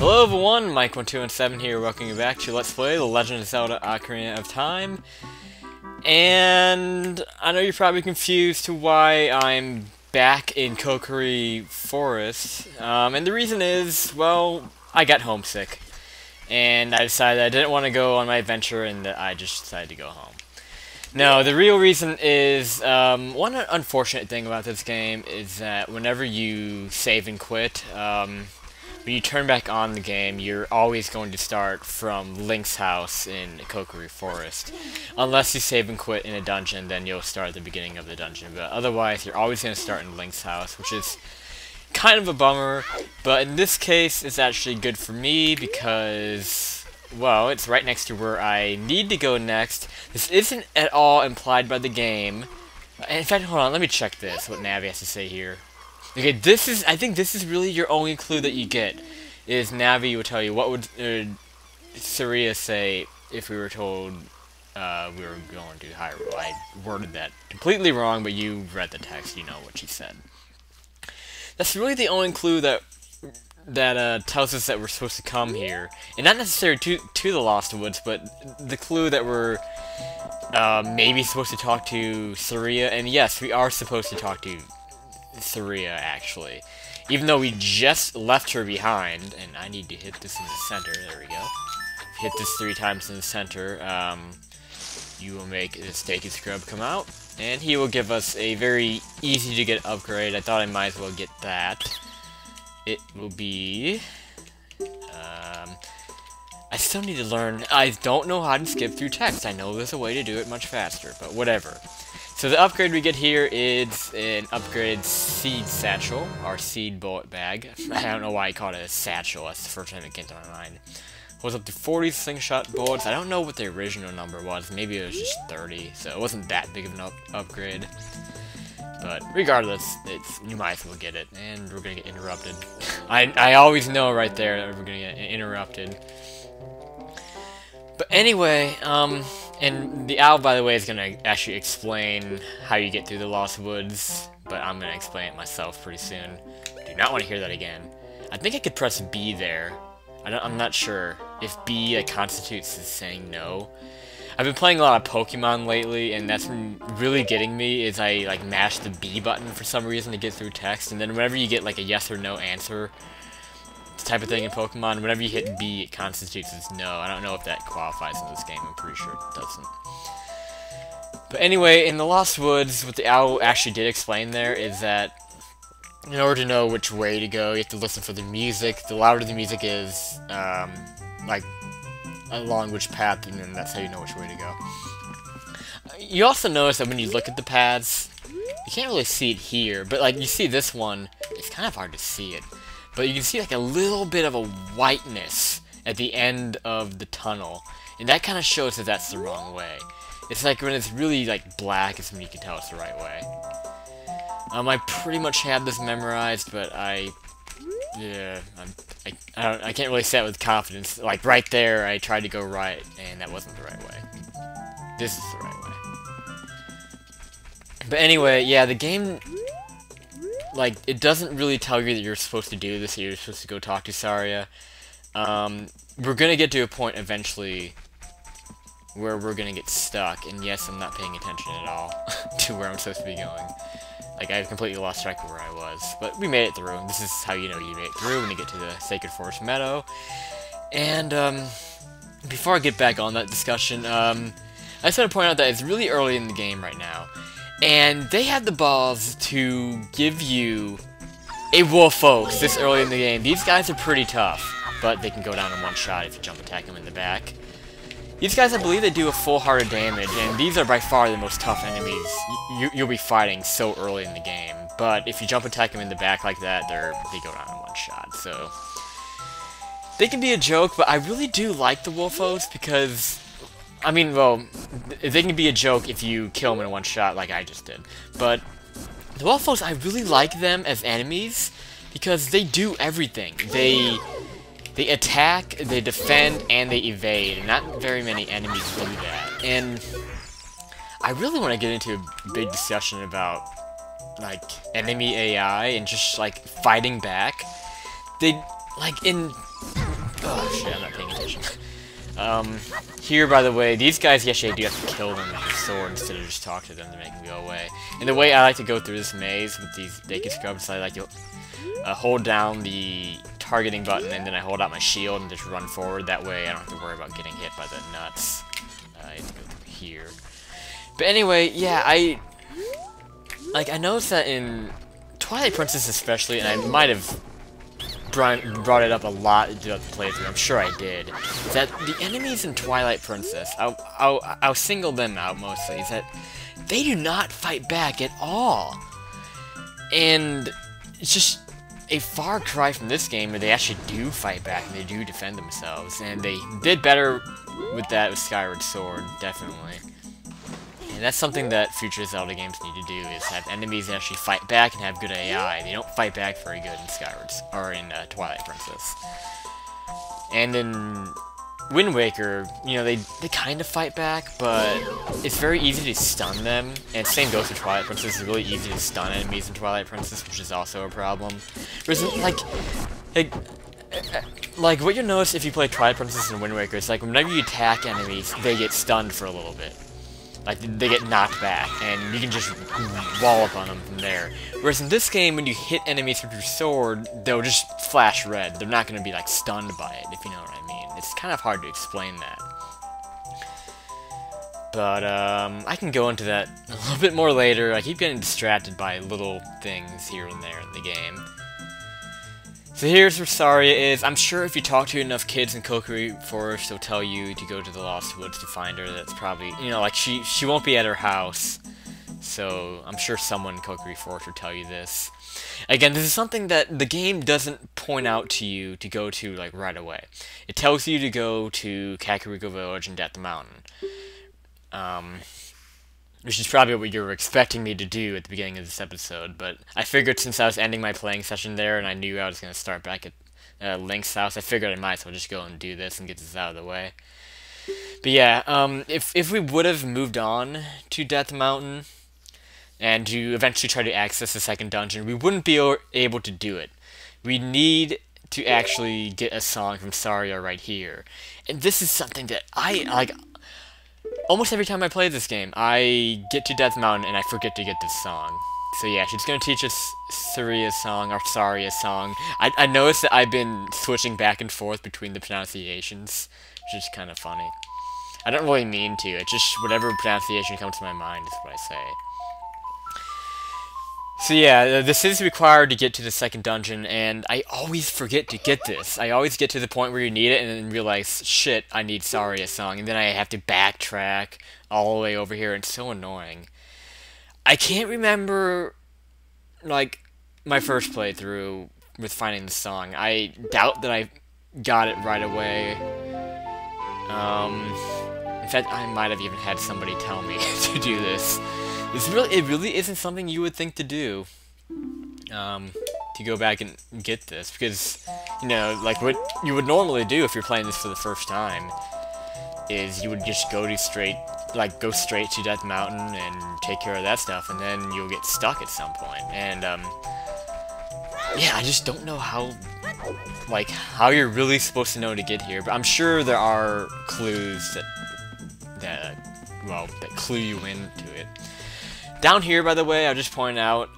Hello everyone, Mike1217 here, welcoming you back to Let's Play The Legend of Zelda Ocarina of Time. And I know you're probably confused to why I'm back in Kakariko Forest. And the reason is, well, I got homesick. And I decided I didn't want to go on my adventure and that I just decided to go home. No, the real reason is, one unfortunate thing about this game is that whenever you save and quit, when you turn back on the game, you're always going to start from Link's house in Kakariko Forest. Unless you save and quit in a dungeon, then you'll start at the beginning of the dungeon. But otherwise, you're always going to start in Link's house, which is kind of a bummer. But in this case, it's actually good for me because, well, it's right next to where I need to go next. This isn't at all implied by the game. In fact, hold on, let me check this, what Navi has to say here. Okay, I think this is really your only clue that you get, is Navi will tell you what would Saria say if we were told we were going to Hyrule. I worded that completely wrong, but you read the text, you know what she said. That's really the only clue that tells us that we're supposed to come here. And not necessarily to the Lost Woods, but the clue that we're maybe supposed to talk to Saria. And yes, we are supposed to talk to Saria, actually. Even though we just left her behind, and I need to hit this in the center, there we go. Hit this 3 times in the center, you will make the Steaky Scrub come out, and he will give us a very easy to get upgrade. I thought I might as well get that. It will be... I still need to learn. I don't know how to skip through text. I know there's a way to do it much faster, but whatever. So the upgrade we get here is an upgraded seed satchel, or seed bullet bag. I don't know why I called it a satchel, that's the first time it came to my mind. Holds up to 40 slingshot bullets. I don't know what the original number was, maybe it was just 30, so it wasn't that big of an upgrade. But regardless, you might as well get it, and we're gonna get interrupted. I always know right there that we're gonna get interrupted. But anyway, and the owl, by the way, is going to actually explain how you get through the Lost Woods, but I'm going to explain it myself pretty soon. Do not want to hear that again. I think I could press B there. I'm not sure if B constitutes as saying no. I've been playing a lot of Pokemon lately, and that's been really getting me, is I like mash the B button for some reason to get through text, and then whenever you get like a yes or no answer type of thing in Pokemon, whenever you hit B, it constitutes as no. I don't know if that qualifies in this game, I'm pretty sure it doesn't. But anyway, in the Lost Woods, what the owl actually did explain there is that in order to know which way to go, you have to listen for the music. The louder the music is, like, along which path, and then that's how you know which way to go. You also notice that when you look at the paths, you can't really see it here, but like, you see this one, it's kind of hard to see it. But you can see like a little bit of a whiteness at the end of the tunnel, and that kind of shows that that's the wrong way. It's like when it's really like black is when you can tell it's the right way. I pretty much have this memorized, but I can't really say it with confidence. Like right there, I tried to go right, and that wasn't the right way. This is the right way. But anyway, yeah, the game, like, it doesn't really tell you that you're supposed to do this, you're supposed to go talk to Saria. We're gonna get to a point eventually where we're gonna get stuck, and yes, I'm not paying attention at all to where I'm supposed to be going. Like, I've completely lost track of where I was, but we made it through. This is how you know you made it through, when you get to the Sacred Forest Meadow. And, before I get back on that discussion, I just want to point out that it's really early in the game right now. And they had the balls to give you a Wolfos this early in the game. These guys are pretty tough, but they can go down in one shot if you jump attack them in the back. These guys, I believe they do a full heart of damage, and these are by far the most tough enemies you'll be fighting so early in the game. But if you jump attack them in the back like that, they go down in one shot. So they can be a joke, but I really do like the Wolfos because, I mean, well, they can be a joke if you kill them in one shot like I just did. But the Wolfos, I really like them as enemies because they do everything. They attack, they defend, and they evade. And not very many enemies do that. And I really want to get into a big discussion about, like, enemy AI and just, like, fighting back. They, like, in Oh shit, I'm not paying attention. Here, by the way, these guys, yes, you do have to kill them with your sword instead of just talk to them to make them go away. And the way I like to go through this maze with these naked scrubs, I like to hold down the targeting button and then I hold out my shield and just run forward. That way I don't have to worry about getting hit by the nuts. I have to go through here. But anyway, yeah, I noticed that in Twilight Princess especially, and I might have brought it up a lot throughout the playthrough, I'm sure I did, that the enemies in Twilight Princess, I'll single them out mostly, is that they do not fight back at all. And it's just a far cry from this game where they actually do fight back and they do defend themselves, and they did better with that with Skyward Sword, definitely. And that's something that future Zelda games need to do, is have enemies that actually fight back and have good AI. They don't fight back very good in Twilight Princess. And in Wind Waker, you know, they kind of fight back, but it's very easy to stun them. And same goes for Twilight Princess. It's really easy to stun enemies in Twilight Princess, which is also a problem. Whereas, like what you'll notice if you play Twilight Princess and Wind Waker, it's like whenever you attack enemies, they get stunned for a little bit. Like, they get knocked back, and you can just wallop on them from there. Whereas in this game, when you hit enemies with your sword, they'll just flash red. They're not going to be, like, stunned by it, if you know what I mean. It's kind of hard to explain that. But, I can go into that a little bit more later. I keep getting distracted by little things here and there in the game. So here's where Saria is. I'm sure if you talk to enough kids in Kakariko Forest, they'll tell you to go to the Lost Woods to find her. That's probably, you know, like, she won't be at her house. So, I'm sure someone in Kakariko Forest will tell you this. Again, this is something that the game doesn't point out to you to go to, like, right away. It tells you to go to Kakariko Village and Death Mountain. Which is probably what you were expecting me to do at the beginning of this episode, but I figured since I was ending my playing session there and I knew I was going to start back at Link's house, I figured I might as well just go and do this and get this out of the way. But yeah, if we would have moved on to Death Mountain and to eventually try to access the second dungeon, we wouldn't be able to do it. We need to actually get a song from Saria right here. And this is something that almost every time I play this game, I get to Death Mountain and I forget to get this song. So yeah, she's gonna teach us Saria's song, or Saria's song. I noticed that I've been switching back and forth between the pronunciations, which is kind of funny. I don't really mean to, it's just whatever pronunciation comes to my mind is what I say. So yeah, this is required to get to the second dungeon, and I always forget to get this. I always get to the point where you need it, and then realize, shit, I need Saria's song, and then I have to backtrack all the way over here, and it's so annoying. I can't remember, like, my first playthrough with finding the song. I doubt that I got it right away. In fact, I might have even had somebody tell me to do this. It really isn't something you would think to do, to go back and get this, because, you know, like, what you would normally do if you're playing this for the first time is you would just go straight to Death Mountain and take care of that stuff, and then you'll get stuck at some point, and, yeah, I just don't know how you're really supposed to know to get here, but I'm sure there are clues that clue you into it. Down here, by the way, I'll just point out,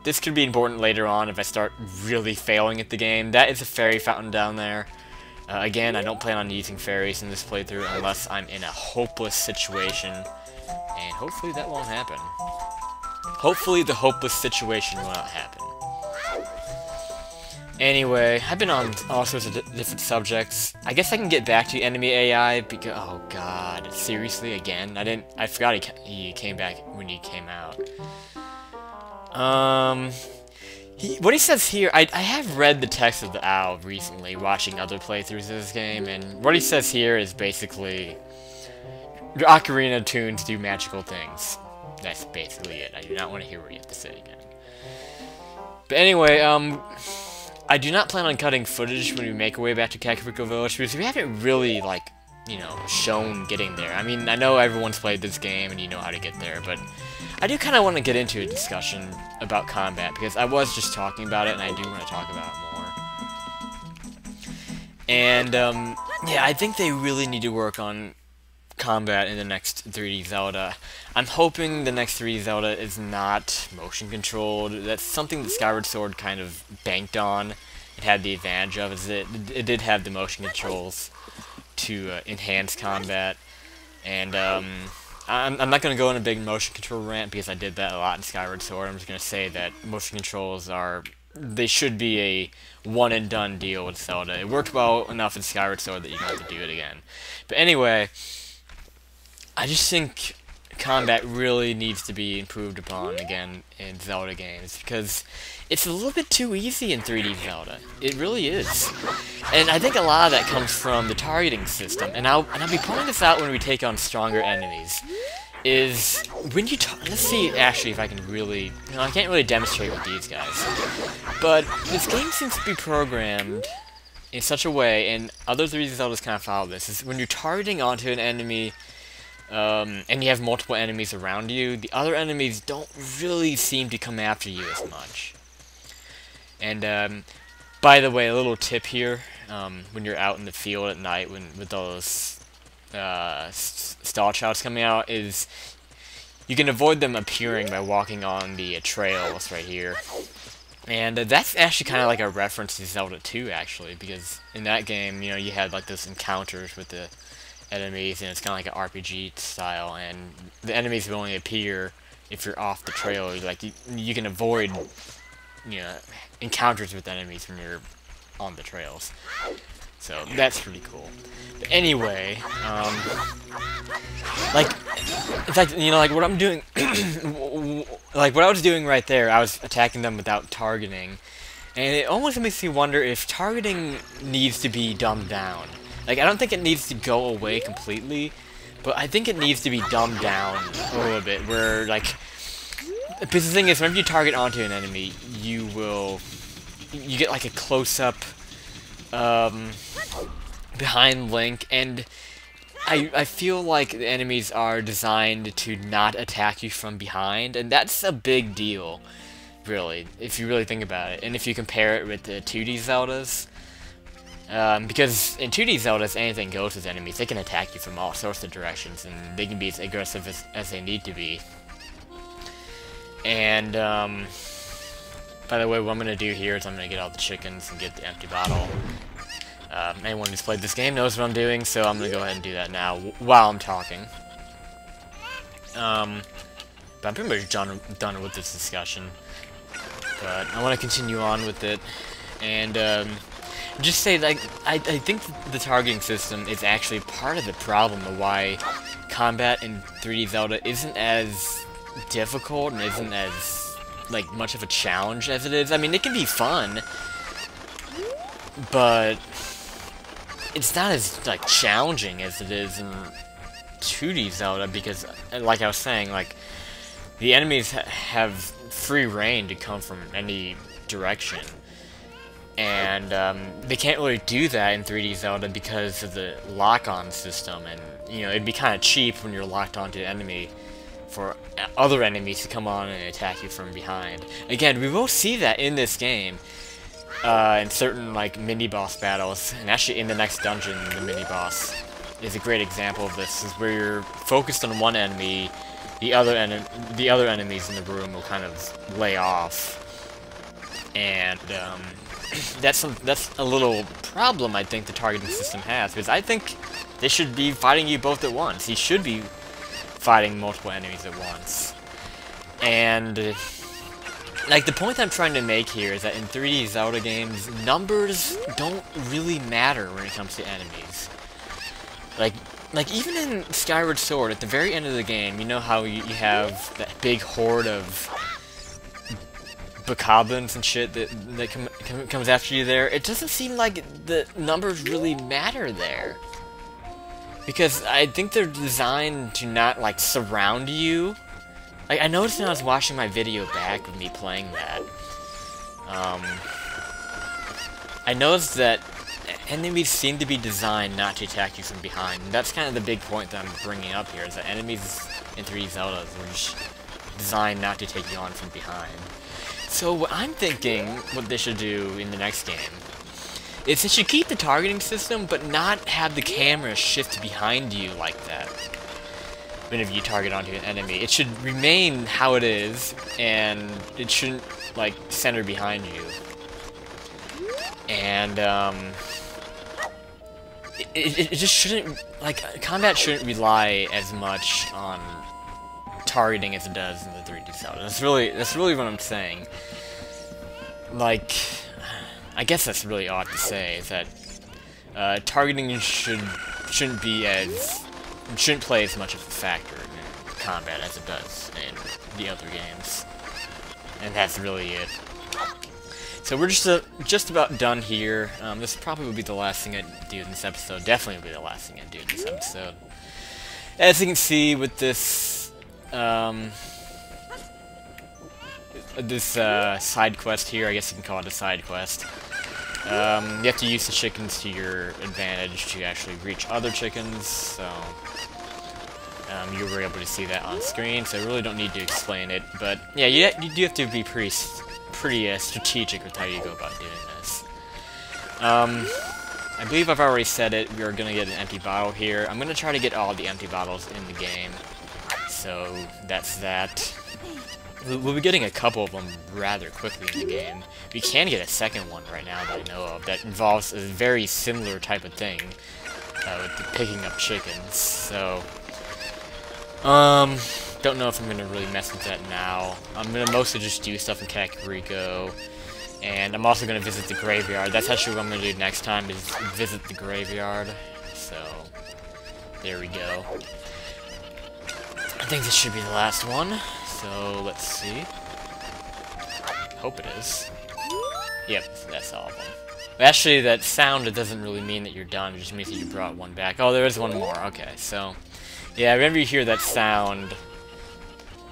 this could be important later on if I start really failing at the game. That is a fairy fountain down there. Again, I don't plan on using fairies in this playthrough unless I'm in a hopeless situation, and hopefully that won't happen. Hopefully the hopeless situation will not happen. Anyway, I've been on all sorts of different subjects. I guess I can get back to enemy AI because, oh god, seriously, again? I forgot he came back when he came out. What he says here, I have read the text of the owl recently, watching other playthroughs of this game, and what he says here is basically, your Ocarina tunes do magical things. That's basically it. I do not want to hear what you have to say again. But anyway, I do not plan on cutting footage when we make our way back to Kakariko Village, because we haven't really, like, you know, shown getting there. I mean, I know everyone's played this game and you know how to get there, but I do kind of want to get into a discussion about combat, because I was just talking about it and I do want to talk about it more. And, yeah, I think they really need to work on combat in the next 3D Zelda. I'm hoping the next 3D Zelda is not motion controlled. That's something that Skyward Sword kind of banked on. It had the advantage of, is it did have the motion controls to enhance combat. And I'm not going to go on a big motion control rant because I did that a lot in Skyward Sword. I'm just going to say that motion controls they should be a one and done deal with Zelda. It worked well enough in Skyward Sword that you don't have to do it again. But anyway, I just think combat really needs to be improved upon again in Zelda games because it's a little bit too easy in 3D Zelda. It really is. And I think a lot of that comes from the targeting system. And I'll be pointing this out when we take on stronger enemies. Is when you let's see actually if I can really, I can't really demonstrate with these guys. But this game seems to be programmed in such a way, and other 3D Zeldas kind of follow this, is when you're targeting onto an enemy and you have multiple enemies around you, the other enemies don't really seem to come after you as much. And by the way, a little tip here, when you're out in the field at night with those stall shouts coming out, is you can avoid them appearing by walking on the trails right here. And that's actually kind of like a reference to Zelda 2, actually, because in that game, you had like those encounters with the enemies, and it's kind of like an RPG style, and the enemies will only appear if you're off the trail. Like you can avoid, encounters with enemies when you're on the trails. So that's pretty cool. But anyway, like, in fact, like what I'm doing, like what I was doing right there, I was attacking them without targeting, and it almost makes me wonder if targeting needs to be dumbed down. Like, I don't think it needs to go away completely, but I think it needs to be dumbed down a little bit, where, like, because the thing is, whenever you target onto an enemy, you get like a close-up, behind Link, and I feel like the enemies are designed to not attack you from behind, and that's a big deal, really, if you really think about it. And if you compare it with the 2D Zeldas, because in 2D Zeldas, anything goes with enemies. They can attack you from all sorts of directions, and they can be as aggressive as they need to be. And, by the way, what I'm going to do here is I'm going to get all the chickens and get the empty bottle. Anyone who's played this game knows what I'm doing, so I'm going to go ahead and do that now while I'm talking. But I'm pretty much done with this discussion. But I want to continue on with it, and just say, like, I think the targeting system is actually part of the problem of why combat in 3D Zelda isn't as difficult and isn't as, like, much of a challenge as it is. I mean, it can be fun, but it's not as, like, challenging as it is in 2D Zelda, because, like I was saying, like, the enemies have free reign to come from any direction. And they can't really do that in 3D Zelda because of the lock-on system, and it'd be kind of cheap when you're locked onto an enemy for other enemies to come on and attack you from behind. Again, we will see that in this game in certain like mini-boss battles, and actually in the next dungeon, the mini-boss is a great example of this. Is where you're focused on one enemy, the other enemies in the room will kind of lay off, and that's a little problem I think the targeting system has, because I think they should be fighting you both at once. You should be fighting multiple enemies at once. And like the point I'm trying to make here is that in 3D Zelda games, numbers don't really matter when it comes to enemies. Like even in Skyward Sword, at the very end of the game, you know how you have that big horde of bokoblins and shit that comes after you there? It doesn't seem like the numbers really matter there, because I think they're designed to not like surround you. Like I noticed when I was watching my video back of me playing that, I noticed that enemies seem to be designed not to attack you from behind. And that's kind of the big point that I'm bringing up here, is that enemies in 3D Zelda are just designed not to take you on from behind. So what I'm thinking what they should do in the next game is it should keep the targeting system, but not have the camera shift behind you like that whenever you target onto an enemy. It should remain how it is, and it shouldn't, like, center behind you. And, it just shouldn't, like, combat shouldn't rely as much on targeting as it does in the 3D Zelda. That's really what I'm saying. Like, I guess that's really odd to say, is that targeting shouldn't play as much of a factor in combat as it does in the other games. And that's really it. So we're just about done here. This probably will be the last thing I do in this episode. Definitely will be the last thing I do in this episode. As you can see with this side quest here, I guess you can call it a side quest. You have to use the chickens to your advantage to actually reach other chickens, so you were able to see that on screen, so I really don't need to explain it, but yeah, you do have to be pretty strategic with how you go about doing this. I believe I've already said it, we are going to get an empty bottle here. I'm going to try to get all the empty bottles in the game, so that's that. We'll be getting a couple of them rather quickly in the game. We can get a second one right now that I know of that involves a very similar type of thing with the picking up chickens. So, don't know if I'm gonna really mess with that now. I'm gonna mostly just do stuff in Kakariko, and I'm also gonna visit the graveyard. That's actually what I'm gonna do next time, is visit the graveyard. So, there we go. I think this should be the last one. So, let's see. Hope it is. Yep, that's all of them. Actually, that sound, it doesn't really mean that you're done, it just means that you brought one back. Oh, there is one more, okay, so... Yeah, whenever you hear that sound,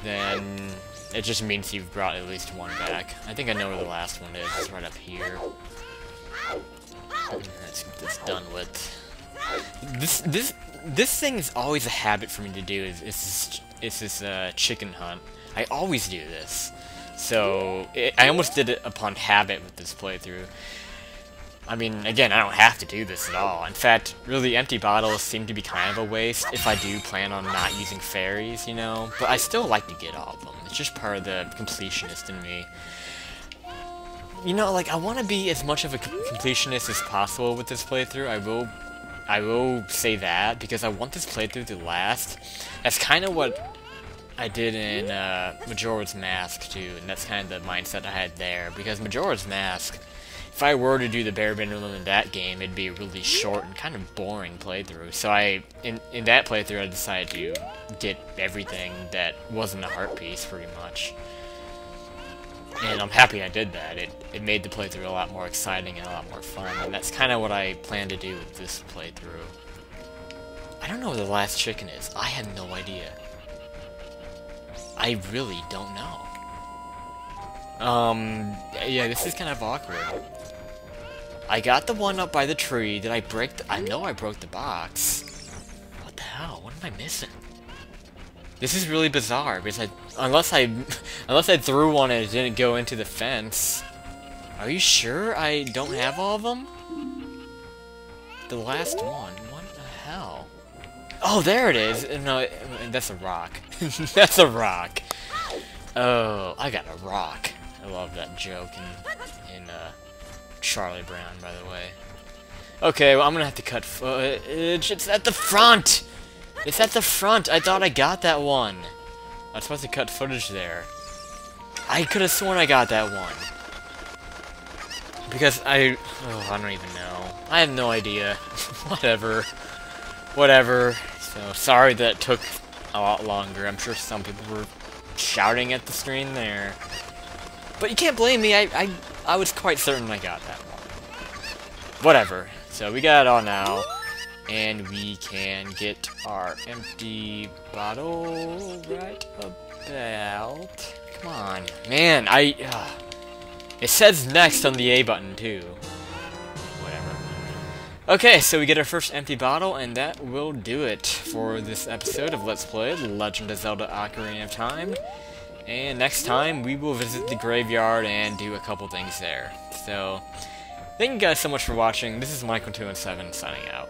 then it just means you've brought at least one back. I think I know where the last one is, it's right up here. Let's get this done with. This thing is always a habit for me to do, is this chicken hunt. I always do this. So, I almost did it upon habit with this playthrough. I mean, again, I don't have to do this at all. In fact, really, empty bottles seem to be kind of a waste if I do plan on not using fairies, you know? But I still like to get all of them. It's just part of the completionist in me. You know, like, I want to be as much of a completionist as possible with this playthrough. I will say that, because I want this playthrough to last. That's kind of what I did in Majora's Mask, too, and that's kind of the mindset I had there, because Majora's Mask, if I were to do the bare minimum in that game, it'd be a really short and kind of boring playthrough. So in that playthrough, I decided to get everything that wasn't a heart piece, pretty much. And I'm happy I did that. It made the playthrough a lot more exciting and a lot more fun, and that's kind of what I plan to do with this playthrough. I don't know where the last chicken is. I have no idea. I really don't know. Yeah, this is kind of awkward. I got the one up by the tree. Did I break I know I broke the box. What the hell? What am I missing? This is really bizarre, because unless I threw one and it didn't go into the fence. Are you sure I don't have all of them? The last one. What the hell? Oh, there it is! No, that's a rock. That's a rock. Oh, I got a rock. I love that joke in Charlie Brown, by the way. Okay, well, I'm gonna have to cut footage. It's at the front! It's at the front! I thought I got that one. I was supposed to cut footage there. I could have sworn I got that one. Because I don't even know. I have no idea. Whatever. Whatever. So, sorry that it took a lot longer. I'm sure some people were shouting at the screen there. But you can't blame me. I was quite certain I got that one. Whatever. So, we got it all now. And we can get our empty bottle right about... Come on. Man, it says next on the A button, too. Whatever. Okay, so we get our first empty bottle, and that will do it for this episode of Let's Play The Legend of Zelda Ocarina of Time. And next time, we will visit the graveyard and do a couple things there. So, Thank you guys so much for watching. This is Michael217 signing out.